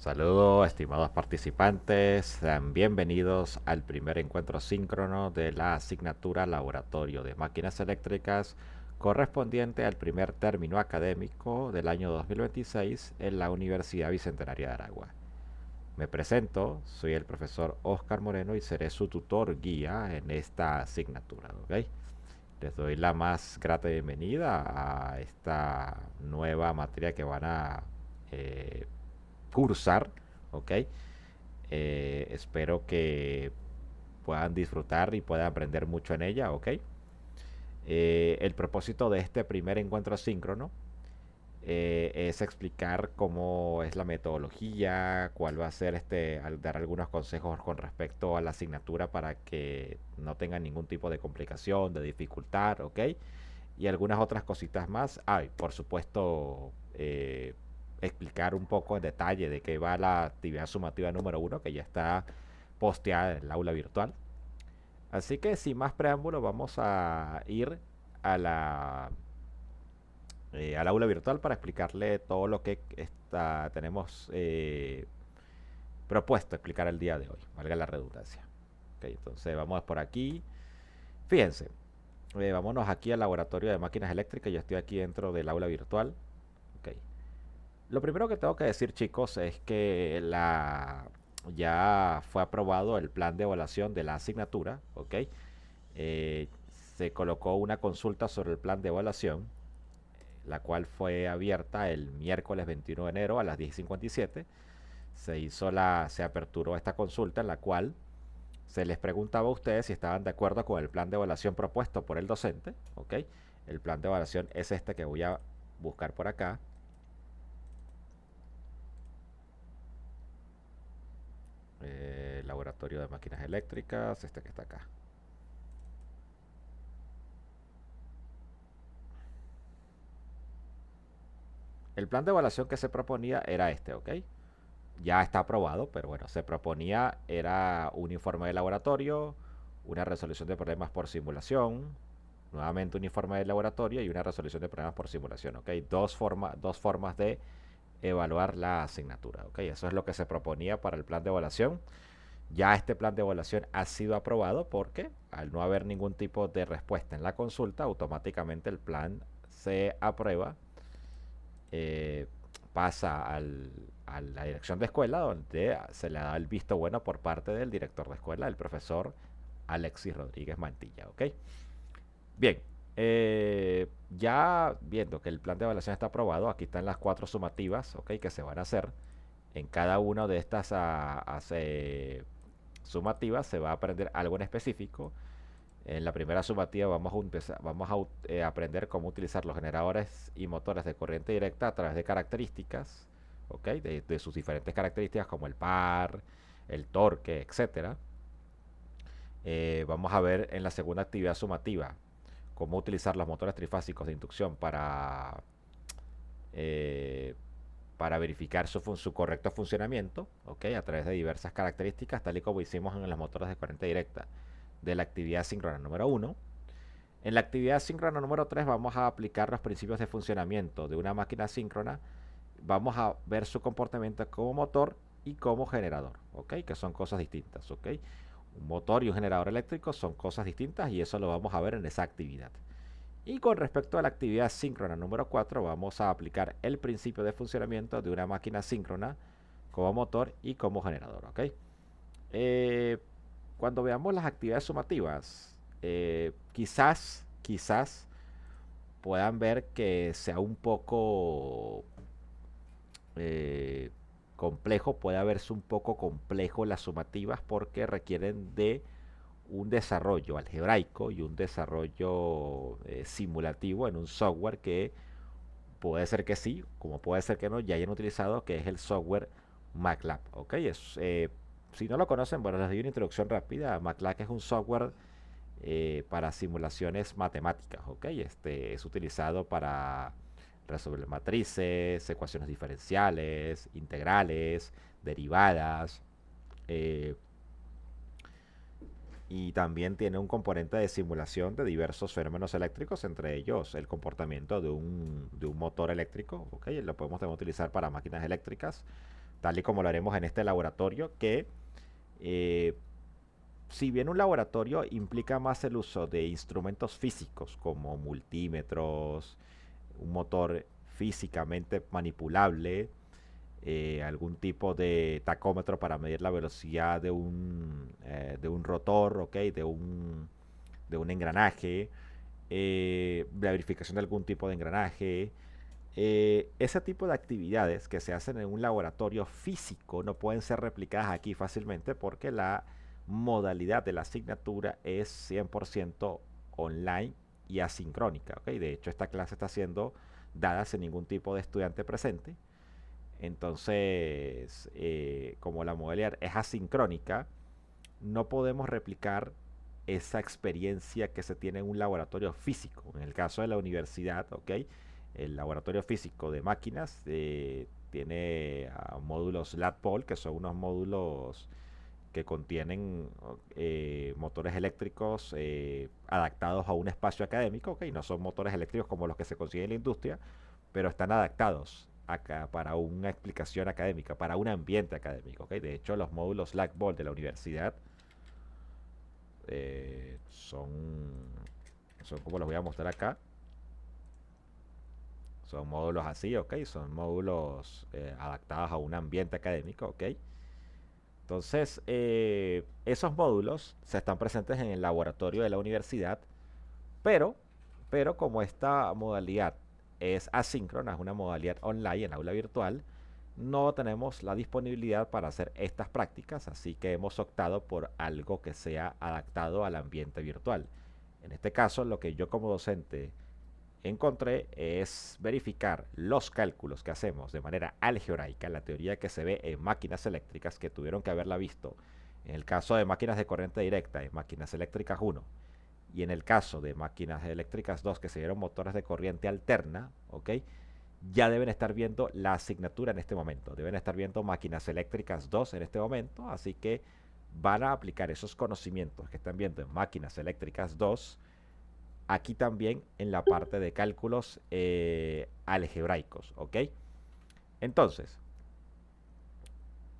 Saludos, estimados participantes, sean bienvenidos al primer encuentro síncrono de la asignatura Laboratorio de Máquinas Eléctricas correspondiente al primer término académico del año 2026 en la Universidad Bicentenaria de Aragua. Me presento, soy el profesor Oscar Moreno y seré su tutor guía en esta asignatura, ¿ok? Les doy la más grata bienvenida a esta nueva materia que van a eh, cursar, ¿ok? Espero que puedan disfrutar y puedan aprender mucho en ella, ¿ok? El propósito de este primer encuentro síncrono es explicar cómo es la metodología, cuál va a ser dar algunos consejos con respecto a la asignatura para que no tengan ningún tipo de complicación, de dificultad, ¿ok? Y algunas otras cositas más. Por supuesto, explicar un poco en detalle de qué va la actividad sumativa número uno, que ya está posteada en el aula virtual. Así que sin más preámbulo, vamos a ir a al aula virtual para explicarle todo lo que tenemos propuesto explicar el día de hoy, valga la redundancia. Okay, entonces vamos por aquí. Fíjense, vámonos aquí al laboratorio de máquinas eléctricas. Yo estoy aquí dentro del aula virtual. Okay. Lo primero que tengo que decir, chicos, es que ya fue aprobado el plan de evaluación de la asignatura. ¿Ok? Eh, Se colocó una consulta sobre el plan de evaluación, la cual fue abierta el miércoles 21 de enero a las 10:57. Se aperturó esta consulta en la cual se les preguntaba a ustedes si estaban de acuerdo con el plan de evaluación propuesto por el docente. ¿Ok? El plan de evaluación es este que voy a buscar por acá. Laboratorio de máquinas eléctricas, este que está acá. El plan de evaluación que se proponía era este, ¿ok? Ya está aprobado, pero bueno, se proponía, era un informe de laboratorio, una resolución de problemas por simulación, nuevamente un informe de laboratorio y una resolución de problemas por simulación, ¿ok? Dos formas de evaluar la asignatura, ¿ok? Eso es lo que se proponía para el plan de evaluación. Ya este plan de evaluación ha sido aprobado porque al no haber ningún tipo de respuesta en la consulta, automáticamente el plan se aprueba, eh, pasa a la dirección de escuela donde se le da el visto bueno por parte del director de escuela, el profesor Alexis Rodríguez Mantilla. ¿Ok? Bien, ya viendo que el plan de evaluación está aprobado, aquí están las cuatro sumativas, ¿ok? Que se van a hacer. En cada una de estas sumativas se va a aprender algo en específico. En la primera sumativa vamos a aprender cómo utilizar los generadores y motores de corriente directa a través de características, ¿ok? De sus diferentes características como el par, el torque, etcétera. Vamos a ver en la segunda actividad sumativa cómo utilizar los motores trifásicos de inducción eh, para verificar su correcto funcionamiento, ¿ok? A través de diversas características, tal y como hicimos en los motores de corriente directa de la actividad síncrona número uno. En la actividad síncrona número 3 vamos a aplicar los principios de funcionamiento de una máquina síncrona. Vamos a ver su comportamiento como motor y como generador, ¿ok? Que son cosas distintas, ¿ok? Un motor y un generador eléctrico son cosas distintas y eso lo vamos a ver en esa actividad. Y con respecto a la actividad síncrona número 4 vamos a aplicar el principio de funcionamiento de una máquina síncrona como motor y como generador, ¿ok? Eh, Cuando veamos las actividades sumativas, quizás puedan ver que sea un poco eh, complejo, puede verse un poco complejo las sumativas porque requieren de un desarrollo algebraico y un desarrollo simulativo en un software que puede ser que sí, como puede ser que no, ya hayan utilizado, que es el software MATLAB. ¿Ok? Si no lo conocen, bueno, les doy una introducción rápida. MATLAB es un software para simulaciones matemáticas. ¿Ok? Es utilizado para resolver matrices, ecuaciones diferenciales, integrales, derivadas. eh, y también tiene un componente de simulación de diversos fenómenos eléctricos, entre ellos el comportamiento de un motor eléctrico. ¿Ok? Lo podemos también utilizar para máquinas eléctricas, tal y como lo haremos en este laboratorio, que eh, si bien un laboratorio implica más el uso de instrumentos físicos como multímetros, un motor físicamente manipulable, algún tipo de tacómetro para medir la velocidad de un rotor, ¿ok? De un engranaje, la verificación de algún tipo de engranaje. Ese tipo de actividades que se hacen en un laboratorio físico no pueden ser replicadas aquí fácilmente porque la modalidad de la asignatura es 100% online y asincrónica. ¿Ok? De hecho, esta clase está siendo dada sin ningún tipo de estudiante presente. Entonces, como la modalidad es asincrónica, no podemos replicar esa experiencia que se tiene en un laboratorio físico. En el caso de la universidad, ¿ok? El laboratorio físico de máquinas tiene módulos LATPOL, que son unos módulos que contienen motores eléctricos adaptados a un espacio académico, ¿ok? No son motores eléctricos como los que se consiguen en la industria, pero están adaptados acá para una explicación académica, para un ambiente académico, ¿ok? De hecho, los módulos LATPOL de la universidad son, son como los voy a mostrar acá. Son módulos así, ¿ok? Son módulos adaptados a un ambiente académico, ¿ok? Entonces, esos módulos se están presentes en el laboratorio de la universidad, pero, pero como esta modalidad es asíncrona, es una modalidad online en aula virtual, no tenemos la disponibilidad para hacer estas prácticas, así que hemos optado por algo que sea adaptado al ambiente virtual. En este caso, lo que yo como docente encontré es verificar los cálculos que hacemos de manera algebraica, la teoría que se ve en máquinas eléctricas, que tuvieron que haberla visto en el caso de máquinas de corriente directa, en máquinas eléctricas 1, y en el caso de máquinas eléctricas 2 que se dieron motores de corriente alterna, ¿ok? Ya deben estar viendo la asignatura en este momento, deben estar viendo máquinas eléctricas 2 en este momento, así que van a aplicar esos conocimientos que están viendo en máquinas eléctricas 2 aquí también en la parte de cálculos algebraicos, ¿ok? Entonces,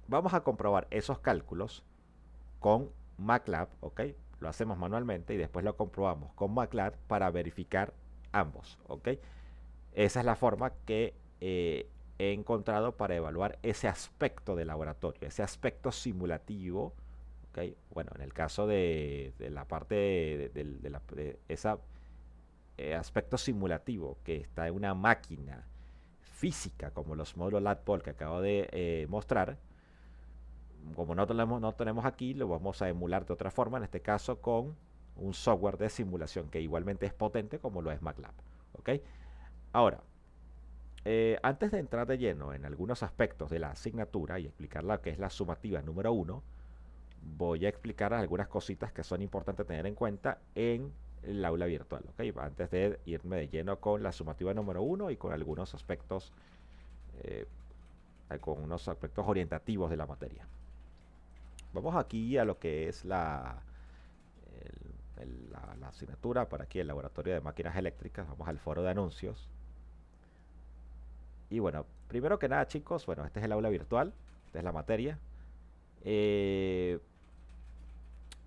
vamos a comprobar esos cálculos con MATLAB, ¿ok? Lo hacemos manualmente y después lo comprobamos con MATLAB para verificar ambos, ¿ok? Esa es la forma que he encontrado para evaluar ese aspecto de laboratorio, ese aspecto simulativo, ¿ok? Bueno, en el caso de la parte de esa aspecto simulativo que está en una máquina física como los módulos LATPOL que acabo de mostrar, como no tenemos aquí, lo vamos a emular de otra forma, en este caso con un software de simulación que igualmente es potente como lo es MATLAB. ¿Ok? Ahora, antes de entrar de lleno en algunos aspectos de la asignatura y explicar lo que es la sumativa número 1, voy a explicar algunas cositas que son importantes tener en cuenta en el aula virtual, ¿ok? Antes de irme de lleno con la sumativa número 1 y con algunos aspectos, eh, con unos aspectos orientativos de la materia. Vamos aquí a lo que es la asignatura, por aquí el laboratorio de máquinas eléctricas, vamos al foro de anuncios. Y bueno, primero que nada chicos, bueno, este es el aula virtual, esta es la materia. Eh,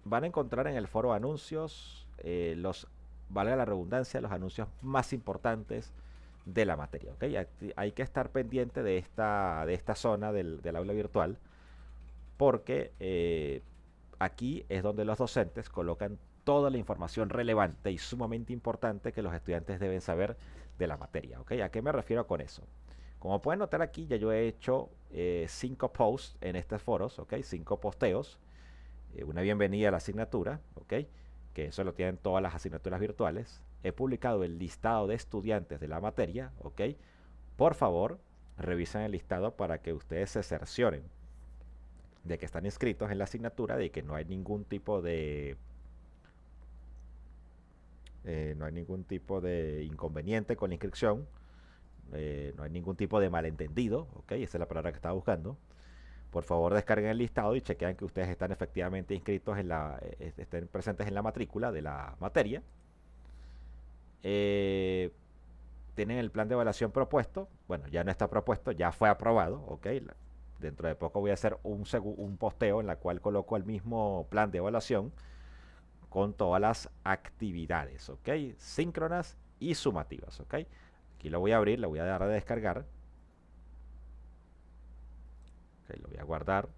Van a encontrar en el foro de anuncios valga la redundancia, los anuncios más importantes de la materia. ¿Okay? Hay que estar pendiente de esta zona del aula virtual porque aquí es donde los docentes colocan toda la información relevante y sumamente importante que los estudiantes deben saber de la materia. ¿Okay? ¿A qué me refiero con eso? Como pueden notar aquí, ya yo he hecho 5 posts en estos foros, ¿ok? 5 posteos, una bienvenida a la asignatura, ¿ok? Que eso lo tienen todas las asignaturas virtuales. He publicado el listado de estudiantes de la materia, ¿ok? Por favor, revisen el listado para que ustedes se cercioren de que están inscritos en la asignatura, de que no hay ningún tipo de no hay ningún tipo de inconveniente con la inscripción, no hay ningún tipo de malentendido, ¿ok? Esa es la palabra que estaba buscando. Por favor, descarguen el listado y chequean que ustedes están efectivamente inscritos estén presentes en la matrícula de la materia. Eh, Tienen el plan de evaluación propuesto. Bueno, ya no está propuesto, ya fue aprobado, ¿ok? Dentro de poco voy a hacer un posteo en la cual coloco el mismo plan de evaluación con todas las actividades, ¿ok? Síncronas y sumativas, ¿ok? Aquí lo voy a abrir, lo voy a dar a descargar. Ok, lo voy a guardar,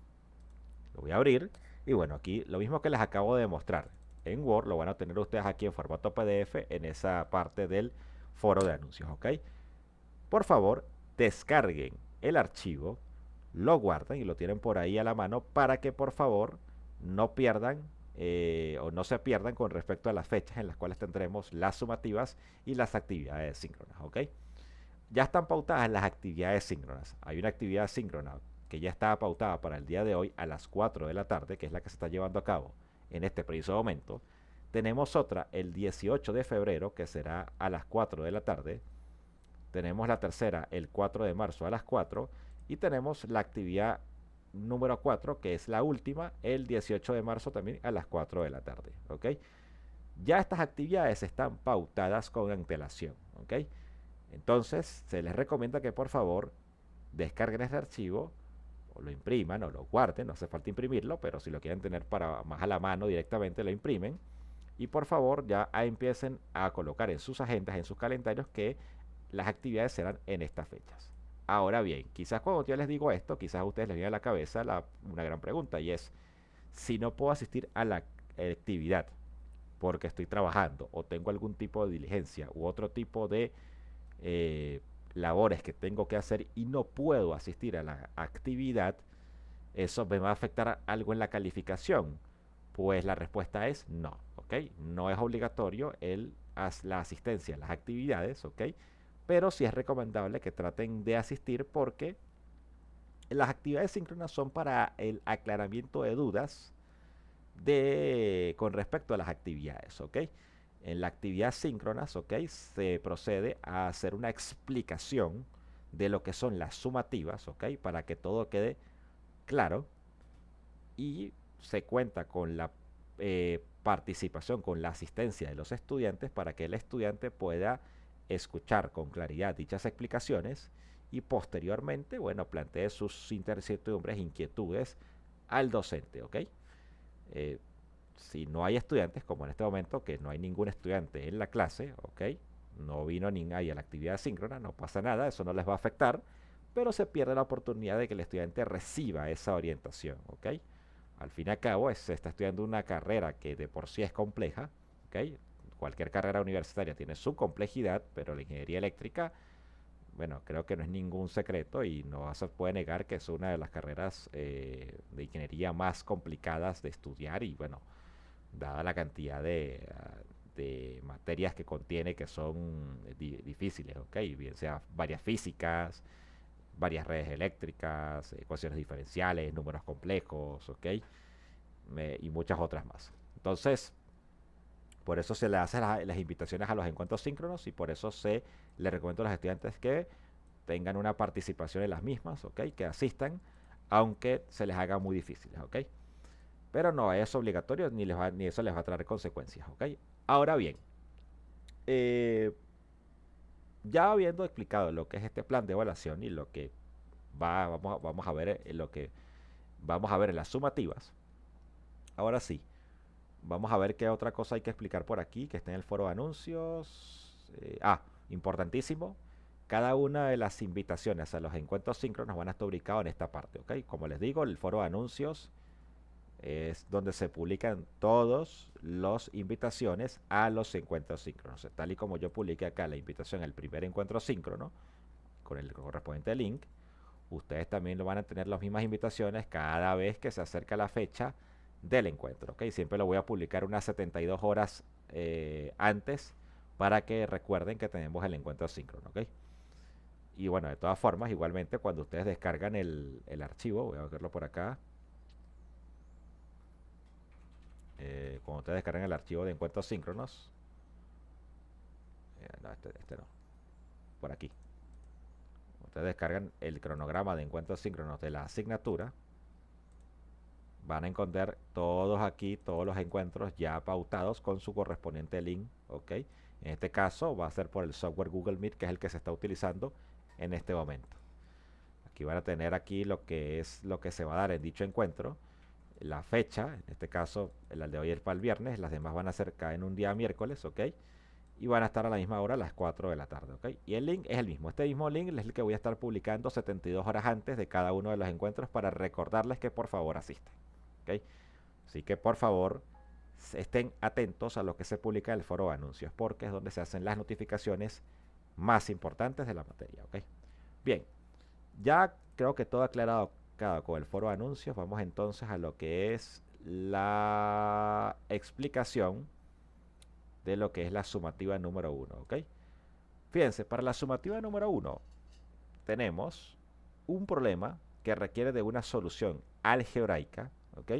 lo voy a abrir. Y bueno, aquí lo mismo que les acabo de mostrar en Word, lo van a tener ustedes aquí en formato PDF en esa parte del foro de anuncios, ¿ok? Por favor, descarguen el archivo, lo guardan y lo tienen por ahí a la mano para que por favor no pierdan o no se pierdan con respecto a las fechas en las cuales tendremos las sumativas y las actividades síncronas, ¿ok? Ya están pautadas las actividades síncronas. Hay una actividad síncrona que ya está pautada para el día de hoy a las 4 de la tarde, que es la que se está llevando a cabo en este preciso momento. Tenemos otra el 18 de febrero, que será a las 4 de la tarde. Tenemos la tercera el 4 de marzo a las 4. Y tenemos la actividad número 4, que es la última, el 18 de marzo también a las 4 de la tarde. ¿Ok? Ya estas actividades están pautadas con antelación. ¿Ok? Entonces, se les recomienda que por favor descarguen este archivo o lo impriman o lo guarden, no hace falta imprimirlo, pero si lo quieren tener para más a la mano directamente lo imprimen y por favor ya empiecen a colocar en sus agendas, en sus calendarios que las actividades serán en estas fechas. Ahora bien, quizás cuando yo les digo esto, quizás a ustedes les viene a la cabeza una gran pregunta y es, si no puedo asistir a la actividad porque estoy trabajando o tengo algún tipo de diligencia u otro tipo de eh, labores que tengo que hacer y no puedo asistir a la actividad, ¿eso me va a afectar algo en la calificación? Pues la respuesta es no, ¿ok? No es obligatorio la asistencia a las actividades, ¿ok? Pero sí es recomendable que traten de asistir porque las actividades síncronas son para el aclaramiento de dudas con respecto a las actividades, ¿ok? En la actividad síncronas, ¿ok? Se procede a hacer una explicación de lo que son las sumativas, ¿ok? Para que todo quede claro y se cuenta con la participación, con la asistencia de los estudiantes para que el estudiante pueda escuchar con claridad dichas explicaciones y posteriormente, bueno, plantee sus incertidumbres, inquietudes al docente, ¿ok? Eh, si no hay estudiantes, como en este momento, que no hay ningún estudiante en la clase, ¿ok? No vino nadie a la actividad síncrona, no pasa nada, eso no les va a afectar, pero se pierde la oportunidad de que el estudiante reciba esa orientación, ¿ok? Al fin y al cabo, se está estudiando una carrera que de por sí es compleja, ¿ok? Cualquier carrera universitaria tiene su complejidad, pero la ingeniería eléctrica, bueno, creo que no es ningún secreto y no se puede negar que es una de las carreras de ingeniería más complicadas de estudiar y bueno, dada la cantidad de materias que contiene que son difíciles, ¿ok? Bien sea varias físicas, varias redes eléctricas, ecuaciones diferenciales, números complejos, ¿ok? Y muchas otras más. Entonces, por eso se le hacen las invitaciones a los encuentros síncronos y por eso se le recomiendo a los estudiantes que tengan una participación en las mismas, ¿ok? Que asistan, aunque se les haga muy difíciles, ¿ok? Pero no es obligatorio ni eso les va a traer consecuencias, ¿ok? Ahora bien, eh, ya habiendo explicado lo que es este plan de evaluación y lo que vamos a ver lo que vamos a ver en las sumativas, ahora sí, vamos a ver qué otra cosa hay que explicar por aquí, que está en el foro de anuncios. Importantísimo, cada una de las invitaciones a los encuentros síncronos van a estar ubicados en esta parte, ¿ok? Como les digo, el foro de anuncios es donde se publican todas las invitaciones a los encuentros síncronos. Tal y como yo publiqué acá la invitación al primer encuentro síncrono, con el correspondiente link, ustedes también lo van a tener las mismas invitaciones cada vez que se acerca la fecha del encuentro. ¿Okay? Siempre lo voy a publicar unas 72 horas antes para que recuerden que tenemos el encuentro síncrono. ¿Okay? Y bueno, de todas formas, igualmente cuando ustedes descargan el archivo, voy a verlo por acá, cuando ustedes descargan el archivo de encuentros síncronos, no, este no, por aquí, ustedes descargan el cronograma de encuentros síncronos de la asignatura, van a encontrar todos aquí, todos los encuentros ya pautados con su correspondiente link, ¿ok? En este caso va a ser por el software Google Meet, que es el que se está utilizando en este momento. Aquí van a tener aquí lo que es lo que se va a dar en dicho encuentro, la fecha, en este caso la de hoy es para el viernes, las demás van a ser caen un día miércoles, ¿ok? Y van a estar a la misma hora a las 4 de la tarde, ¿ok? Y el link es el mismo. Este mismo link es el que voy a estar publicando 72 horas antes de cada uno de los encuentros para recordarles que por favor asistan, ¿ok? Así que por favor estén atentos a lo que se publica en el foro de anuncios, porque es donde se hacen las notificaciones más importantes de la materia, ¿ok? Bien, ya creo que todo aclarado con el foro de anuncios, vamos entonces a lo que es la explicación de lo que es la sumativa número uno, ¿ok? Fíjense, para la sumativa número uno tenemos un problema que requiere de una solución algebraica, ¿ok?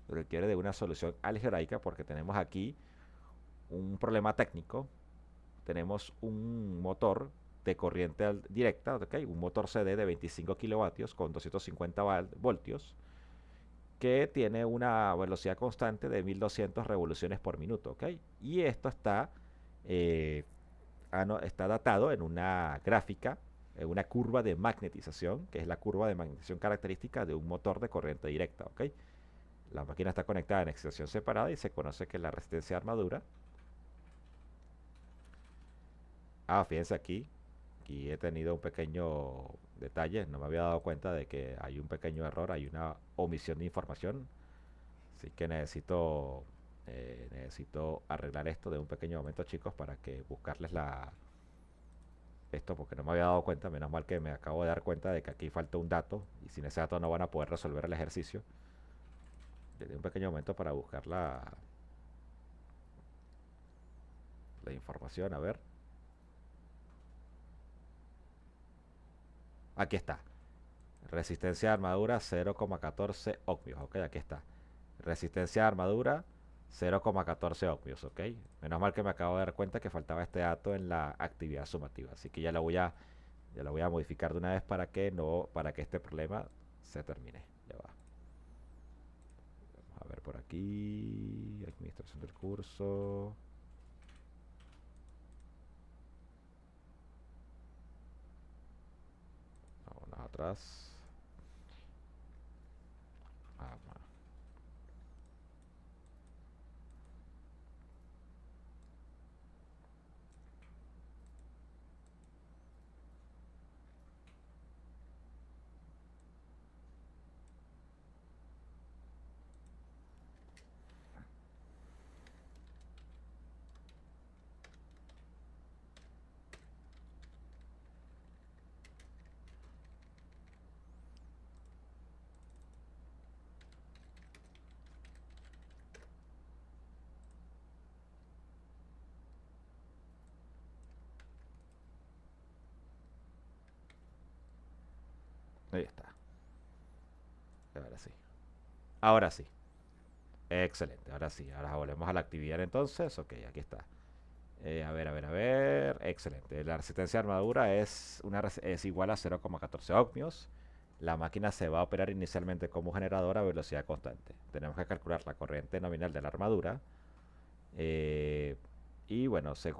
Requiere de una solución algebraica porque tenemos aquí un problema técnico, tenemos un motor de corriente directa, ¿okay? Un motor CD de 25 kilovatios con 250 voltios que tiene una velocidad constante de 1200 revoluciones por minuto, ¿ok? Y esto eh, está datado en una gráfica, en una curva de magnetización, que es la curva de magnetización característica de un motor de corriente directa, ¿ok? La máquina está conectada en excitación separada y se conoce que la resistencia de armadura. Fíjense aquí he tenido un pequeño detalle, no me había dado cuenta de que hay un pequeño error, hay una omisión de información, así que necesito arreglar esto de un pequeño momento, chicos, para que buscarles esto, porque no me había dado cuenta, menos mal que me acabo de dar cuenta de que aquí falta un dato, y sin ese dato no van a poder resolver el ejercicio. Le doy un pequeño momento para buscar la información, a ver. Aquí está. Resistencia de armadura 0,14 ohmios, ok, aquí está. Resistencia de armadura 0,14 ohmios, ok. Menos mal que me acabo de dar cuenta que faltaba este dato en la actividad sumativa, así que ya lo voy a modificar de una vez para que este problema se termine. Ya va. Vamos a ver por aquí, administración del curso. Vamos atrás. Vamos. Ahí está. Ahora sí. Ahora sí. Excelente, ahora sí. Ahora volvemos a la actividad entonces. Ok, aquí está. A ver. Excelente. La resistencia de armadura es igual a 0,14 ohmios. La máquina se va a operar inicialmente como generador a velocidad constante. Tenemos que calcular la corriente nominal de la armadura. eh, y bueno, si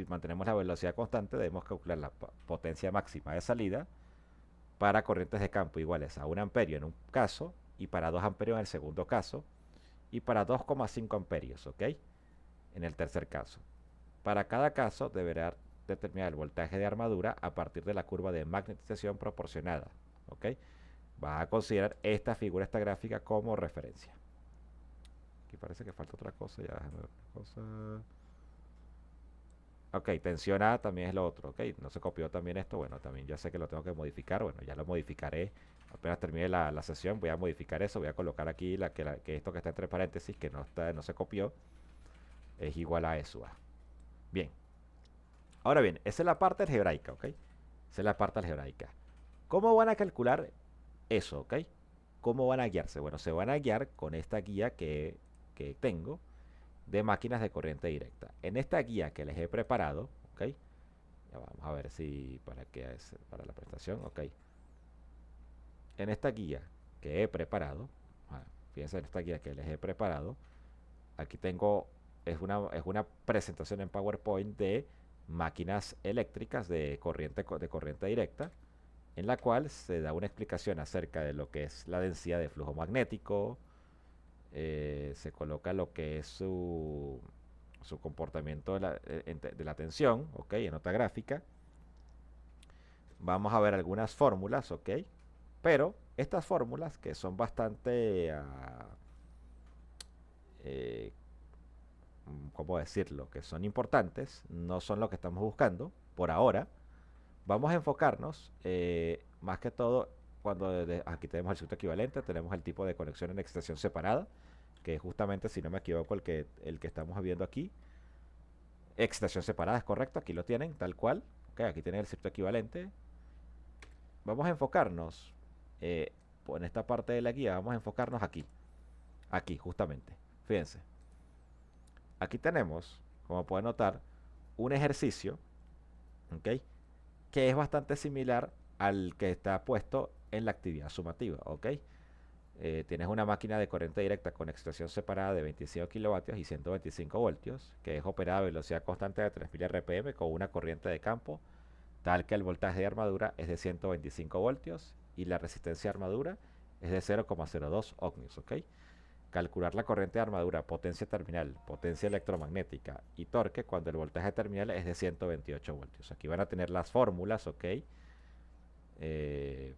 mantenemos la velocidad constante, debemos calcular la potencia máxima de salida para corrientes de campo iguales a 1 amperio en un caso y para 2 amperios en el segundo caso y para 2,5 amperios, ¿ok? En el tercer caso. Para cada caso deberá determinar el voltaje de armadura a partir de la curva de magnetización proporcionada, ¿ok? Va a considerar esta figura, esta gráfica como referencia. Aquí parece que falta otra cosa, ya déjame ver otra cosa. Ok, tensión A también es lo otro, ok, no se copió también esto, bueno, también ya sé que lo tengo que modificar, bueno, ya lo modificaré, apenas termine la sesión voy a modificar eso, voy a colocar aquí que esto que está entre paréntesis, que no se copió, es igual a eso. Bien, ahora bien, esa es la parte algebraica, ok, esa es la parte algebraica. ¿Cómo van a calcular eso, ok? ¿Cómo van a guiarse? Bueno, se van a guiar con esta guía que tengo de máquinas de corriente directa. En esta guía que les he preparado, ok, ya vamos a ver si para la presentación, ok. En esta guía que he preparado, fíjense en esta guía que les he preparado, aquí tengo, es una presentación en PowerPoint de máquinas eléctricas de corriente directa. en la cual se da una explicación acerca de lo que es la densidad de flujo magnético, se coloca lo que es su comportamiento de la tensión, ¿ok? En otra gráfica. Vamos a ver algunas fórmulas, ¿ok? Pero estas fórmulas que son bastante, eh, ¿cómo decirlo? Que son importantes, no son lo que estamos buscando por ahora. Vamos a enfocarnos más que todo cuando aquí tenemos el circuito equivalente, tenemos el tipo de conexión en excitación separada, que es justamente, si no me equivoco, el que estamos viendo aquí. Excitación separada, es correcto, aquí lo tienen, tal cual. Okay, aquí tienen el circuito equivalente. Vamos a enfocarnos en esta parte de la guía, vamos a enfocarnos aquí. Aquí, justamente. Fíjense. Aquí tenemos, como pueden notar, un ejercicio, ¿ok? Que es bastante similar al que está puesto en la actividad sumativa, ¿ok? Tienes una máquina de corriente directa con excitación separada de 25 kilovatios y 125 voltios, que es operada a velocidad constante de 3000 RPM con una corriente de campo tal que el voltaje de armadura es de 125 voltios y la resistencia de armadura es de 0,02 ohmios, ¿ok? Calcular la corriente de armadura, potencia terminal, potencia electromagnética y torque cuando el voltaje terminal es de 128 voltios. Aquí van a tener las fórmulas, ¿ok?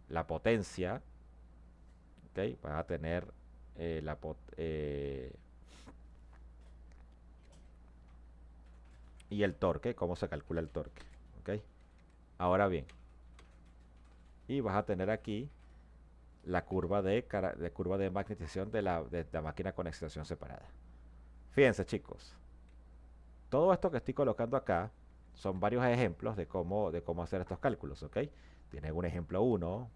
La potencia, ¿ok? Van a tener y el torque, cómo se calcula el torque, ¿ok? Ahora bien, y vas a tener aquí la curva de magnetización de la máquina con excitación separada. Fíjense, chicos, todo esto que estoy colocando acá son varios ejemplos de cómo hacer estos cálculos, ¿ok? Tiene un ejemplo 1,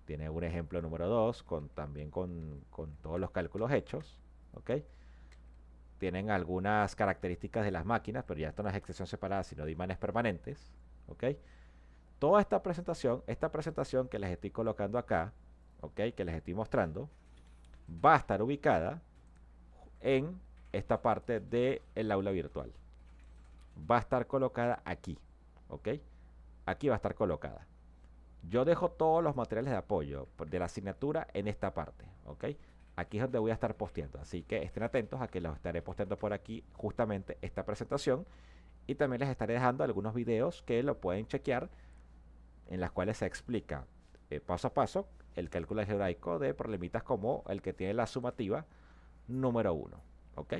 tiene un ejemplo número 2, también con todos los cálculos hechos, ¿ok? Tienen algunas características de las máquinas, pero ya esto no es excitación separada, sino de imanes permanentes, ¿ok? Toda esta presentación que les estoy colocando acá, ¿ok? Que les estoy mostrando, va a estar ubicada en esta parte del aula virtual. Va a estar colocada aquí, ¿ok? Aquí va a estar colocada. Yo dejo todos los materiales de apoyo de la asignatura en esta parte, ¿ok? Aquí es donde voy a estar posteando, así que estén atentos a que los estaré posteando por aquí justamente esta presentación y también les estaré dejando algunos videos que lo pueden chequear en las cuales se explica paso a paso el cálculo algebraico de problemitas como el que tiene la sumativa número 1, ¿ok?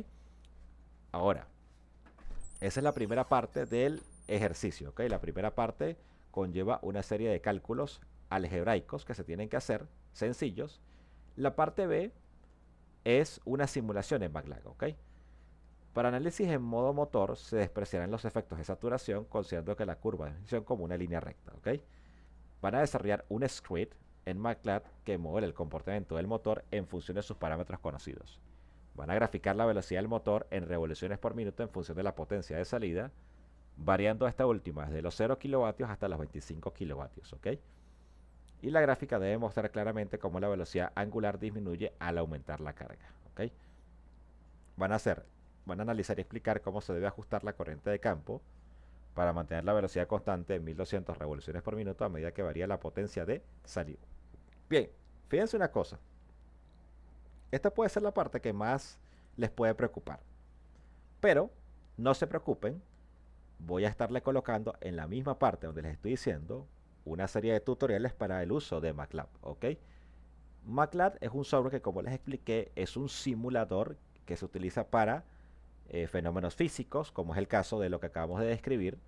Ahora, esa es la primera parte del ejercicio, ¿ok? La primera parte conlleva una serie de cálculos algebraicos que se tienen que hacer, sencillos. La parte B es una simulación en MATLAB, ¿ok? Para análisis en modo motor se despreciarán los efectos de saturación considerando que la curva de definición como una línea recta, ¿ok? Van a desarrollar un script en MATLAB que modela el comportamiento del motor en función de sus parámetros conocidos. Van a graficar la velocidad del motor en revoluciones por minuto en función de la potencia de salida, variando esta última desde los 0 kilovatios hasta los 25 kilovatios, ¿ok? Y la gráfica debe mostrar claramente cómo la velocidad angular disminuye al aumentar la carga, ¿ok? Van a analizar y explicar cómo se debe ajustar la corriente de campo para mantener la velocidad constante en 1200 revoluciones por minuto a medida que varía la potencia de salida. Bien, fíjense una cosa. Esta puede ser la parte que más les puede preocupar. Pero no se preocupen, voy a estarle colocando en la misma parte donde les estoy diciendo una serie de tutoriales para el uso de MATLAB, ¿ok? MATLAB es un software que, como les expliqué, es un simulador que se utiliza para fenómenos físicos, como es el caso de lo que acabamos de describir,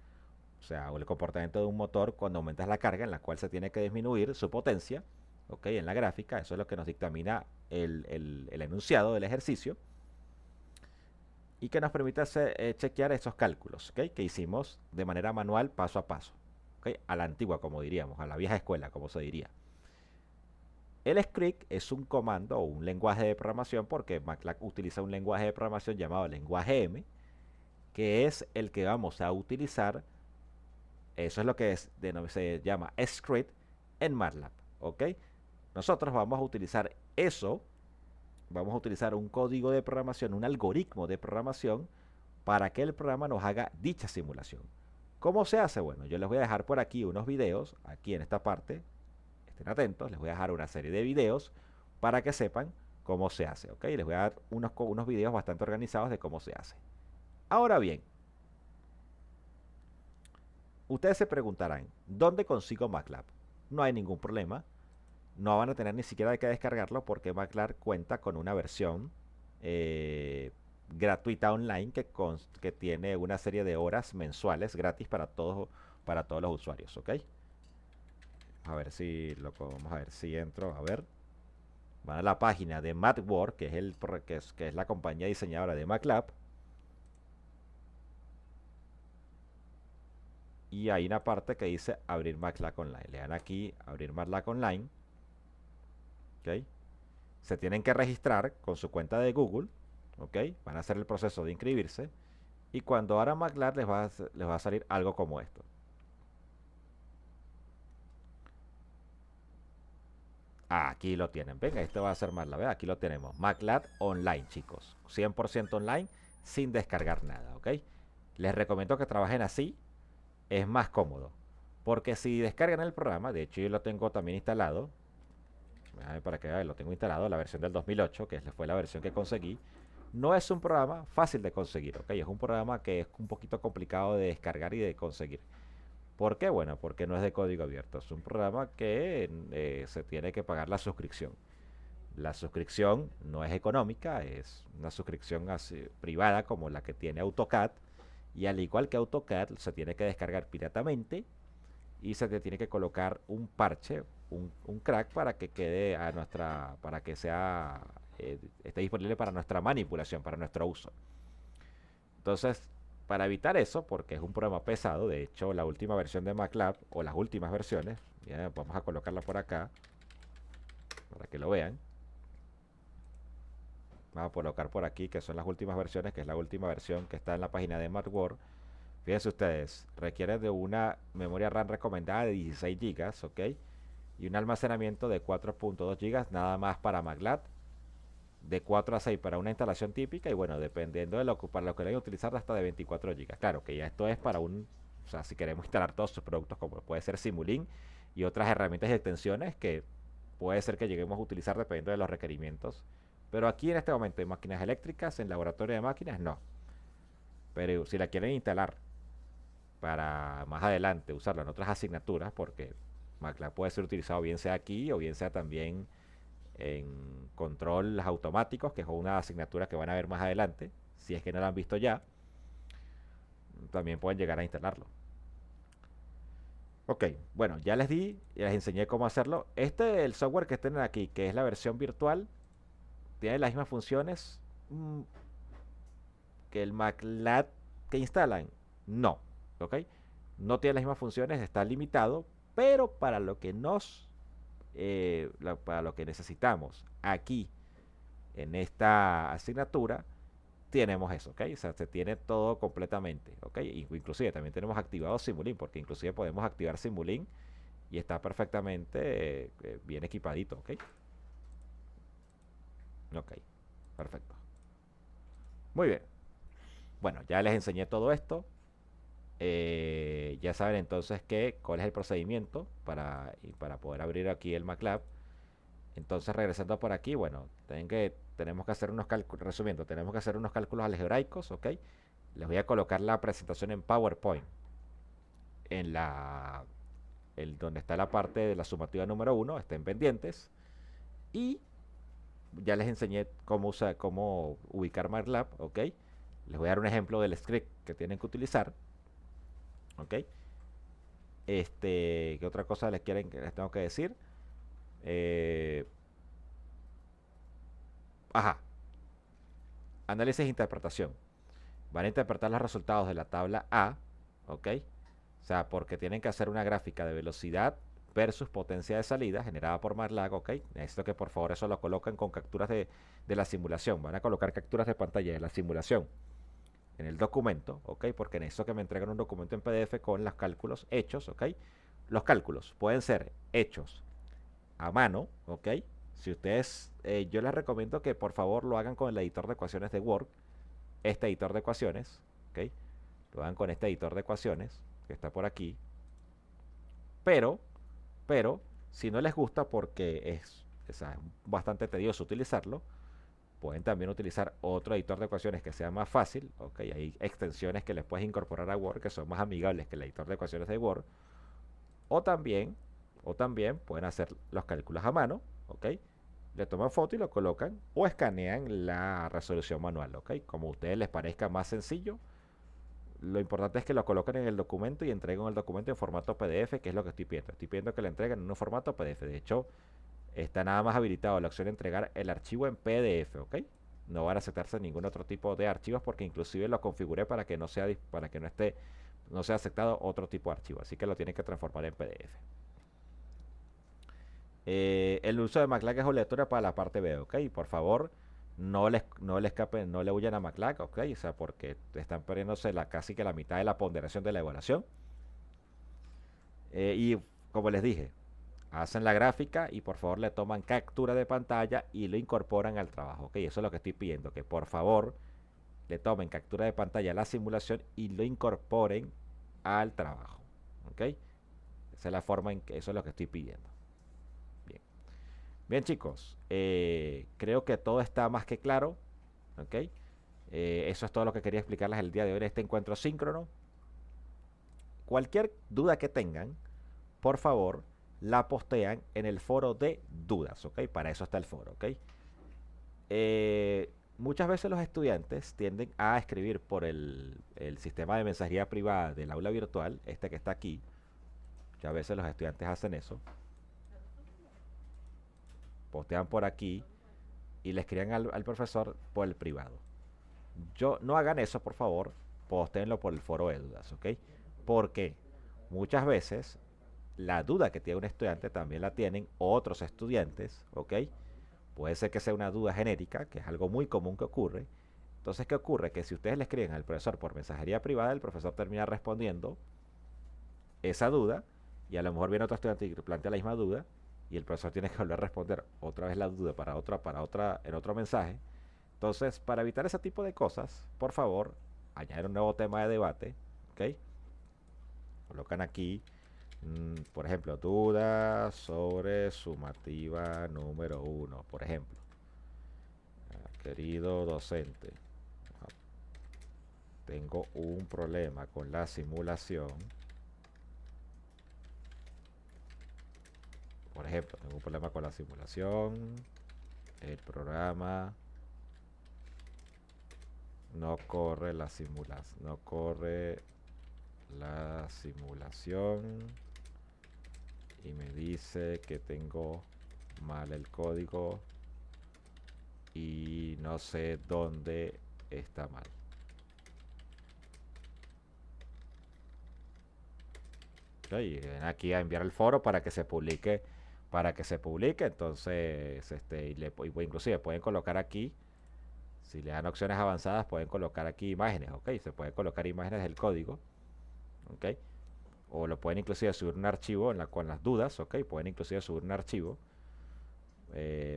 o sea, el comportamiento de un motor cuando aumentas la carga en la cual se tiene que disminuir su potencia, ¿ok? En la gráfica, eso es lo que nos dictamina el enunciado del ejercicio y que nos permite chequear esos cálculos, ¿ok? Que hicimos de manera manual paso a paso, ¿ok? A la antigua, como diríamos, a la vieja escuela, como se diría. El script es un comando o un lenguaje de programación porque MATLAB utiliza un lenguaje de programación llamado lenguaje M, que es el que vamos a utilizar. Eso es lo que se llama script en MATLAB, ¿ok? Nosotros vamos a utilizar eso, vamos a utilizar un código de programación, un algoritmo de programación para que el programa nos haga dicha simulación. ¿Cómo se hace? Bueno, yo les voy a dejar por aquí unos videos, aquí en esta parte, estén atentos, les voy a dejar una serie de videos para que sepan cómo se hace, ¿ok? Les voy a dar unos videos bastante organizados de cómo se hace. Ahora bien, ustedes se preguntarán, ¿dónde consigo MATLAB? No hay ningún problema, no van a tener ni siquiera que descargarlo porque MATLAB cuenta con una versión gratuita online que tiene una serie de horas mensuales gratis para todos los usuarios, ¿ok? Vamos a ver si entro, a ver. Van a la página de MathWorks, que es la compañía diseñadora de MATLAB. Y hay una parte que dice abrir MATLAB Online. Le dan aquí abrir MATLAB Online. ¿Ok? Se tienen que registrar con su cuenta de Google. ¿Ok? Van a hacer el proceso de inscribirse. Y cuando abran MATLAB les va a salir algo como esto. Aquí lo tienen. Venga, esto va a ser MATLAB. Aquí lo tenemos. MATLAB Online, chicos. 100% online, sin descargar nada. ¿Ok? Les recomiendo que trabajen así. Es más cómodo. Porque si descargan el programa, de hecho yo lo tengo también instalado, para que vean, lo tengo instalado, la versión del 2008, que fue la versión que conseguí, no es un programa fácil de conseguir, ¿ok? Es un programa que es un poquito complicado de descargar y de conseguir. ¿Por qué? Bueno, porque no es de código abierto, es un programa que se tiene que pagar la suscripción. La suscripción no es económica, es una suscripción privada como la que tiene AutoCAD, y al igual que AutoCAD se tiene que descargar piratamente y se te tiene que colocar un parche, un crack para que quede para que esté disponible para nuestra manipulación, para nuestro uso. Entonces, para evitar eso, porque es un programa pesado, de hecho la última versión de MATLAB, o las últimas versiones, ya vamos a colocarla por acá, para que lo vean. Vamos a colocar por aquí que son las últimas versiones, que es la última versión que está en la página de MathWorks. Fíjense ustedes, requiere de una memoria RAM recomendada de 16 GB, ¿ok? Y un almacenamiento de 4.2 GB nada más para MATLAB, de 4 a 6 para una instalación típica y bueno, dependiendo para lo que lo vayan a utilizar hasta de 24 GB. Claro que ya esto es para o sea, si queremos instalar todos sus productos como puede ser Simulink y otras herramientas y extensiones que puede ser que lleguemos a utilizar dependiendo de los requerimientos. Pero aquí en este momento en máquinas eléctricas, en laboratorio de máquinas, no. Pero si la quieren instalar para más adelante usarlo en otras asignaturas, porque MATLAB puede ser utilizado bien sea aquí o bien sea también en controles automáticos, que es una asignatura que van a ver más adelante, si es que no la han visto ya, también pueden llegar a instalarlo. Ok, bueno, ya les enseñé cómo hacerlo. El software que tienen aquí, que es la versión virtual, tiene las mismas funciones que el MATLAB que instalan. No, ok, no tiene las mismas funciones, está limitado, pero para lo que necesitamos aquí en esta asignatura, tenemos eso, ¿ok? O sea, se tiene todo completamente, ¿ok? Inclusive también tenemos activado Simulink, porque inclusive podemos activar Simulink y está perfectamente bien equipadito, ¿ok? Ok, perfecto. Muy bien. Bueno, ya les enseñé todo esto. Ya saben entonces cuál es el procedimiento para poder abrir aquí el MATLAB. Entonces, regresando por aquí, bueno, tenemos que hacer unos cálculos, resumiendo, tenemos que hacer unos cálculos algebraicos, ¿ok? Les voy a colocar la presentación en PowerPoint, en donde está la parte de la sumativa número 1, estén pendientes. Y ya les enseñé cómo ubicar MATLAB, ¿ok? Les voy a dar un ejemplo del script que tienen que utilizar, ¿ok? ¿Qué otra cosa les tengo que decir? Eh, ajá, análisis e interpretación. Van a interpretar los resultados de la tabla A, ¿ok? O sea, porque tienen que hacer una gráfica de velocidad versus potencia de salida generada por MATLAB, ¿ok? Necesito que por favor eso lo coloquen con capturas de la simulación. Van a colocar capturas de pantalla de la simulación en el documento, ¿ok? Porque necesito que me entreguen un documento en PDF con los cálculos hechos, ¿ok? Los cálculos pueden ser hechos a mano, ¿ok? Si ustedes, yo les recomiendo que por favor lo hagan con el editor de ecuaciones de Word, este editor de ecuaciones, ¿ok? Lo hagan con este editor de ecuaciones que está por aquí, pero, pero Si no les gusta porque o sea, es bastante tedioso utilizarlo, pueden también utilizar otro editor de ecuaciones que sea más fácil. Ok, hay extensiones que les puedes incorporar a Word que son más amigables que el editor de ecuaciones de Word. O también, o también pueden hacer los cálculos a mano. Ok, le toman foto y lo colocan o escanean la resolución manual. Ok, como a ustedes les parezca más sencillo. Lo importante es que lo coloquen en el documento y entreguen el documento en formato PDF, que es lo que estoy pidiendo. Estoy pidiendo que lo entreguen en un formato PDF. De hecho, está nada más habilitado la opción de entregar el archivo en PDF, ¿ok? No van a aceptarse ningún otro tipo de archivos porque inclusive lo configuré para que no sea, para que no esté, no sea aceptado otro tipo de archivo. Así que lo tienen que transformar en PDF. El uso de MATLAB es obligatorio para la parte B, ¿ok? Por favor, no le escapen, no le huyan a MATLAB, ¿ok? O sea, porque están perdiéndose casi que la mitad de la ponderación de la evaluación. Y como les dije, hacen la gráfica y por favor le toman captura de pantalla y lo incorporan al trabajo, ¿ok? Eso es lo que estoy pidiendo, que por favor le tomen captura de pantalla a la simulación y lo incorporen al trabajo, ¿ok? Esa es la forma en que eso es lo que estoy pidiendo. Bien, bien chicos, creo que todo está más que claro, ¿ok? Eso es todo lo que quería explicarles el día de hoy en este encuentro síncrono. Cualquier duda que tengan, por favor, la postean en el foro de dudas, ¿ok? Para eso está el foro, ¿ok? Muchas veces los estudiantes tienden a escribir por el sistema de mensajería privada del aula virtual, este que está aquí. Muchas veces los estudiantes hacen eso. Postean por aquí y le escriben al profesor por el privado. No hagan eso, por favor. Postéenlo por el foro de dudas, ¿ok? Porque muchas veces la duda que tiene un estudiante también la tienen otros estudiantes, ¿ok? Puede ser que sea una duda genérica, que es algo muy común que ocurre. Entonces, ¿qué ocurre? Que si ustedes le escriben al profesor por mensajería privada, el profesor termina respondiendo esa duda y a lo mejor viene otro estudiante y plantea la misma duda y el profesor tiene que volver a responder otra vez la duda en otro mensaje. Entonces, para evitar ese tipo de cosas, por favor, añadir un nuevo tema de debate, ¿ok? Colocan aquí, por ejemplo, dudas sobre sumativa número 1, por ejemplo. Querido docente, tengo un problema con la simulación. Por ejemplo, tengo un problema con la simulación. El programa no corre la simulación. No corre la simulación. Y me dice que tengo mal el código. Y no sé dónde está mal. Y ven aquí a enviar el foro para que se publique, entonces inclusive pueden colocar aquí, si le dan opciones avanzadas pueden colocar aquí imágenes, ok, se puede colocar imágenes del código, ok, o lo pueden inclusive subir un archivo con las dudas, ok, pueden inclusive subir un archivo.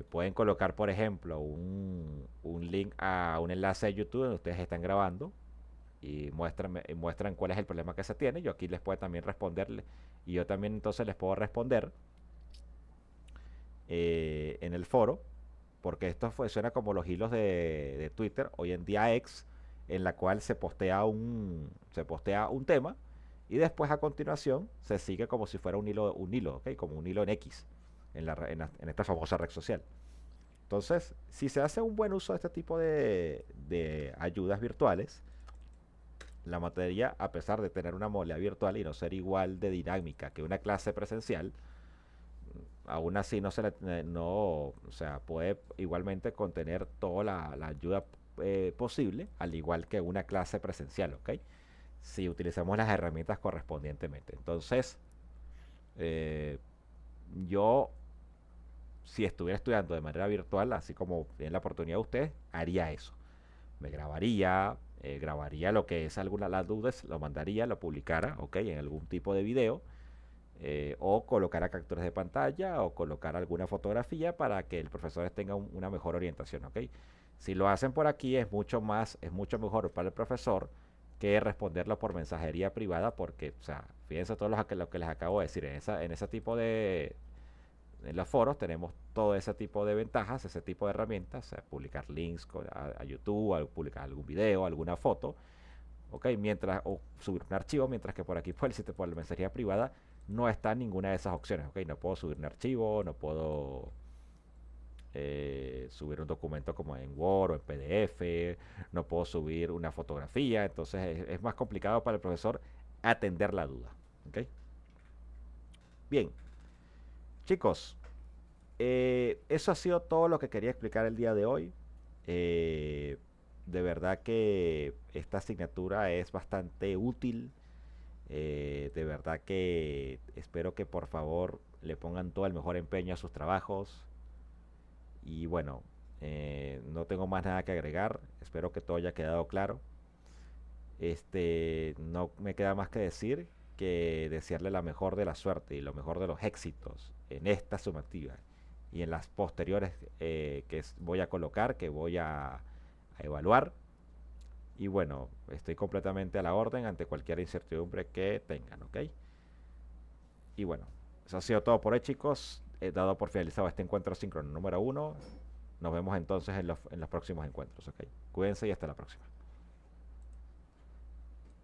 Pueden colocar por ejemplo un link a un enlace de YouTube donde ustedes están grabando y muestran cuál es el problema que se tiene. Yo aquí les puedo también responder y yo también entonces les puedo responder en el foro, porque esto suena como los hilos de Twitter, hoy en día X, en la cual se postea un tema y después a continuación se sigue como si fuera un hilo, ¿okay? Como un hilo en X, en esta famosa red social. Entonces, si se hace un buen uso de este tipo de ayudas virtuales, la materia, a pesar de tener una modalidad virtual y no ser igual de dinámica que una clase presencial, aún así o sea, puede igualmente contener toda la ayuda posible, al igual que una clase presencial, ¿ok? Si utilizamos las herramientas correspondientemente. Entonces, eh, yo, si estuviera estudiando de manera virtual, así como tienen la oportunidad de ustedes, haría eso. Me grabaría lo que es alguna de las dudas, lo mandaría, lo publicara, ok, en algún tipo de video, o colocar capturas de pantalla o colocar alguna fotografía para que el profesor tenga una mejor orientación, ok. Si lo hacen por aquí es mucho mejor para el profesor que responderlo por mensajería privada porque, o sea, fíjense todo lo que les acabo de decir, en ese tipo en los foros tenemos todo ese tipo de ventajas, ese tipo de herramientas, publicar links a YouTube, publicar algún video, alguna foto, ¿ok? Mientras, o subir un archivo, mientras que por aquí por la mensajería privada no está ninguna de esas opciones, ¿ok? No puedo subir un archivo, no puedo subir un documento como en Word o en PDF, no puedo subir una fotografía, entonces es más complicado para el profesor atender la duda, ¿ok? Bien, chicos, eso ha sido todo lo que quería explicar el día de hoy. Eh, de verdad que esta asignatura es bastante útil. De verdad que espero que por favor le pongan todo el mejor empeño a sus trabajos. Y bueno, no tengo más nada que agregar. Espero que todo haya quedado claro. No me queda más que decir que desearle la mejor de la suerte y lo mejor de los éxitos en esta sumativa y en las posteriores voy a colocar, que voy a evaluar. Y bueno, estoy completamente a la orden ante cualquier incertidumbre que tengan, ¿ok? Y bueno, eso ha sido todo por hoy, chicos. He dado por finalizado este encuentro síncrono número 1. Nos vemos entonces en los próximos encuentros, ¿ok? Cuídense y hasta la próxima.